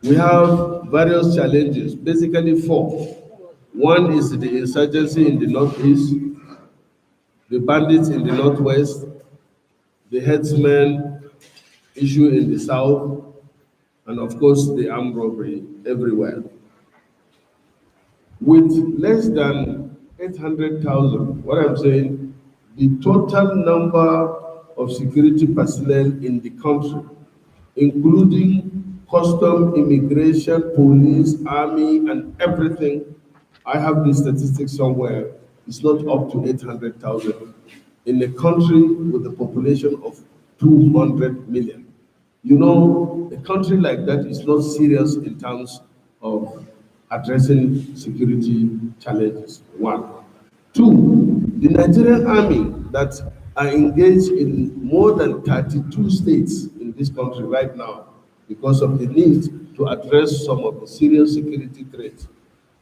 We have various challenges, basically four. One is the insurgency in the northeast, the bandits in the northwest, the herdsmen issue in the south, and of course the armed robbery everywhere. With less than 800,000, what I'm saying, the total number of security personnel in the country, including custom, immigration, police, army, and everything, I have the statistics somewhere, it's not up to 800,000 in a country with a population of 200 million. You know, a country like that is not serious in terms of addressing security challenges. One. Two, the Nigerian army that are engaged in more than 32 states in this country right now because of the need to address some of the serious security threats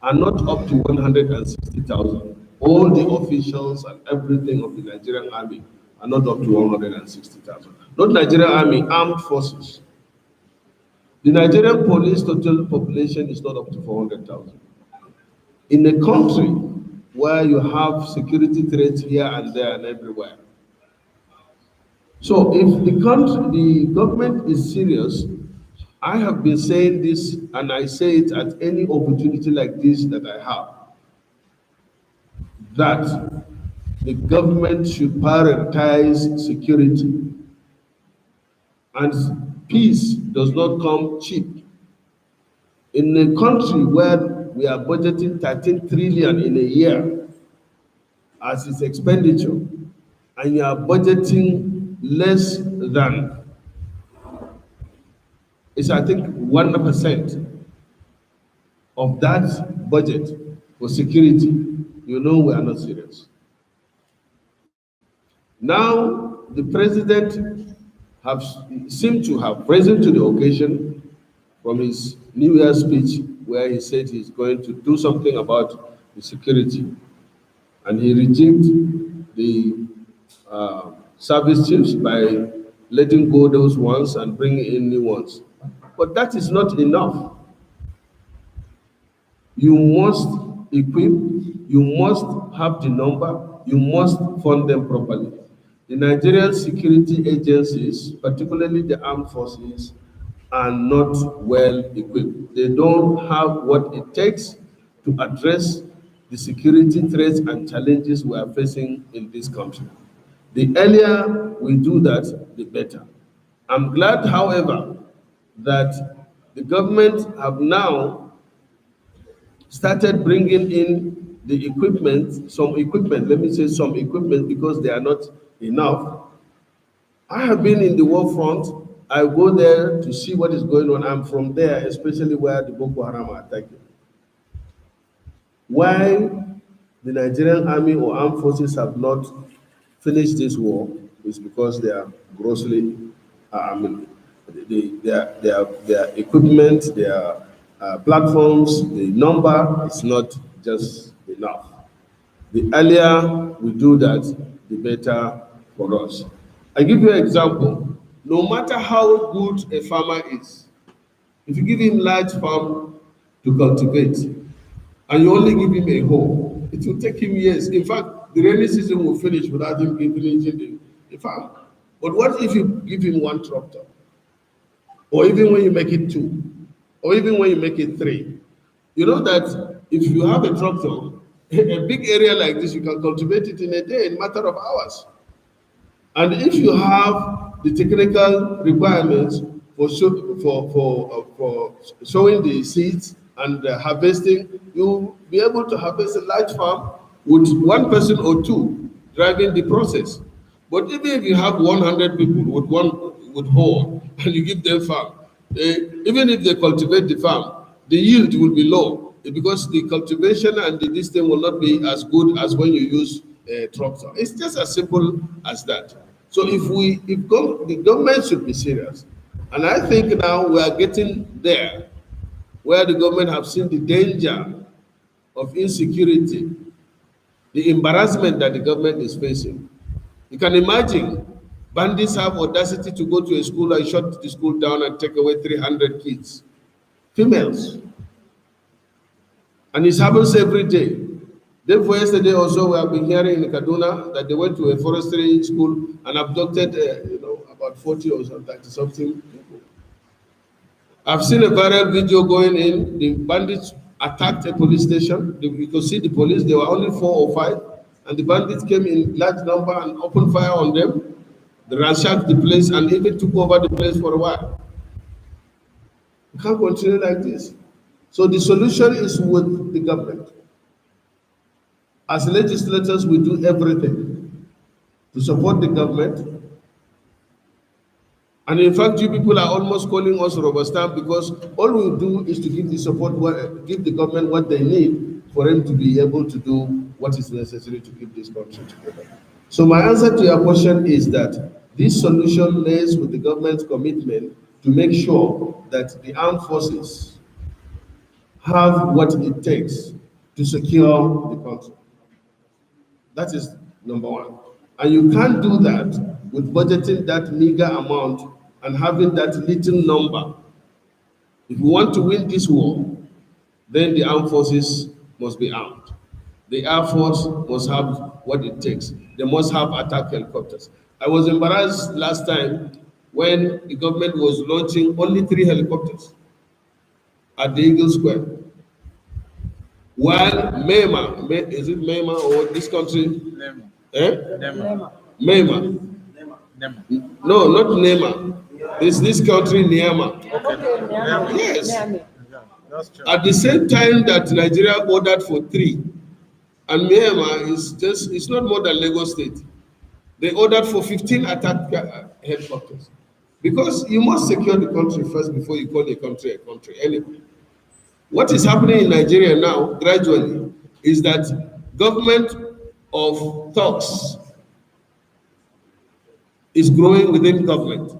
are not up to 160,000. All the officials and everything of the Nigerian army are not up to 160,000. Not Nigerian army, armed forces. The Nigerian police total population is not up to 400,000. In a country where you have security threats here and there and everywhere. So if the government is serious, I have been saying this and I say it at any opportunity like this that I have, that the government should prioritize security. And peace does not come cheap. In a country where we are budgeting 13 trillion in a year as its expenditure, and you are budgeting less than, it's I think 1% of that budget for security, you know we are not serious. Now, the president seemed to have risen to the occasion from his New Year speech where he said he's going to do something about the security. And he rejigged the service chiefs by letting go those ones and bringing in new ones. But that is not enough. You must equip, you must have the number, you must fund them properly. The Nigerian security agencies, particularly the armed forces, are not well equipped. They don't have what it takes to address the security threats and challenges we are facing in this country. The earlier we do that, the better. I'm glad, however, that the government have now started bringing in the equipment, some equipment, let me say some equipment because they are not enough. I have been in the war front. I go there to see what is going on. I'm from there, especially where the Boko Haram are attacking. Why the Nigerian army or armed forces have not finished this war is because they are grossly, their equipment, their platforms, the number is not just enough. The earlier we do that, the better for us. I give you an example. No matter how good a farmer is, if you give him large farm to cultivate, and you only give him a hoe, it will take him years. In fact, the rainy season will finish without him finishing the farm. But what if you give him one tractor? Or even when you make it two, or even when you make it three. You know that if you have a tractor, a big area like this, you can cultivate it in a day, in a matter of hours. And if you have the technical requirements for sowing the seeds and harvesting, you'll be able to harvest a large farm with one person or two driving the process. But even if you have 100 people with hoe and you give them farm, even if they cultivate the farm, the yield will be low because the cultivation and the distance will not be as good as when you use a tractor. It's just as simple as that. So the government should be serious. And I think now we are getting there where the government have seen the danger of insecurity, the embarrassment that the government is facing. You can imagine bandits have audacity to go to a school and shut the school down and take away 300 kids. females. And it happens every day. Therefore, yesterday also we have been hearing in Kaduna that they went to a forestry school and abducted, about 40 or something people. I've seen a viral video going in. The bandits attacked a police station. You could see the police. There were only 4 or 5, and the bandits came in large number and opened fire on them. They ransacked the place and even took over the place for a while. We can't continue like this. So the solution is with the government. As legislators, we do everything to support the government. And in fact, you people are almost calling us rubber stamp because all we do is to give the government what they need for them to be able to do what is necessary to keep this country together. So my answer to your question is that this solution lays with the government's commitment to make sure that the armed forces have what it takes to secure the country. That is number one. And you can't do that with budgeting that meager amount and having that little number. If you want to win this war, then the armed forces must be armed. The Air Force must have what it takes. They must have attack helicopters. I was embarrassed last time when the government was launching only 3 helicopters at the Eagle Square. While MEMA, is it MEMA or this country? NEMA. NEMA. MEMA. No, not NEMA. It's this country, Niama. Okay. Yes. Yeah, that's true. At the same time that Nigeria ordered for 3, and Myanmar it's not more than Lagos State. They ordered for 15 attack helicopters. Because you must secure the country first before you call a country. Anyway, what is happening in Nigeria now, gradually, is that government of thugs is growing within government.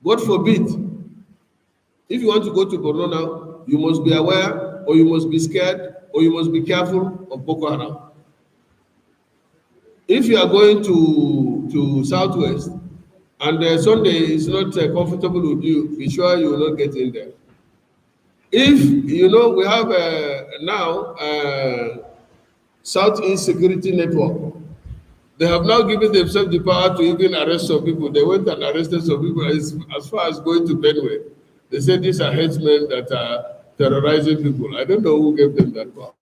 God forbid, if you want to go to Borno now, you must be aware, or you must be scared, or you must be careful of Boko Haram. If you are going to Southwest, and Sunday is not comfortable with you, be sure you will not get in there. If, we have now Southeast Security Network. They have now given themselves the power to even arrest some people. They went and arrested some people as far as going to Benue. They said these are headsmen that are terrorizing people. I don't know who gave them that power.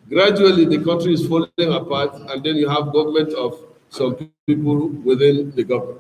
Gradually, the country is falling apart, and then you have government of some people within the government.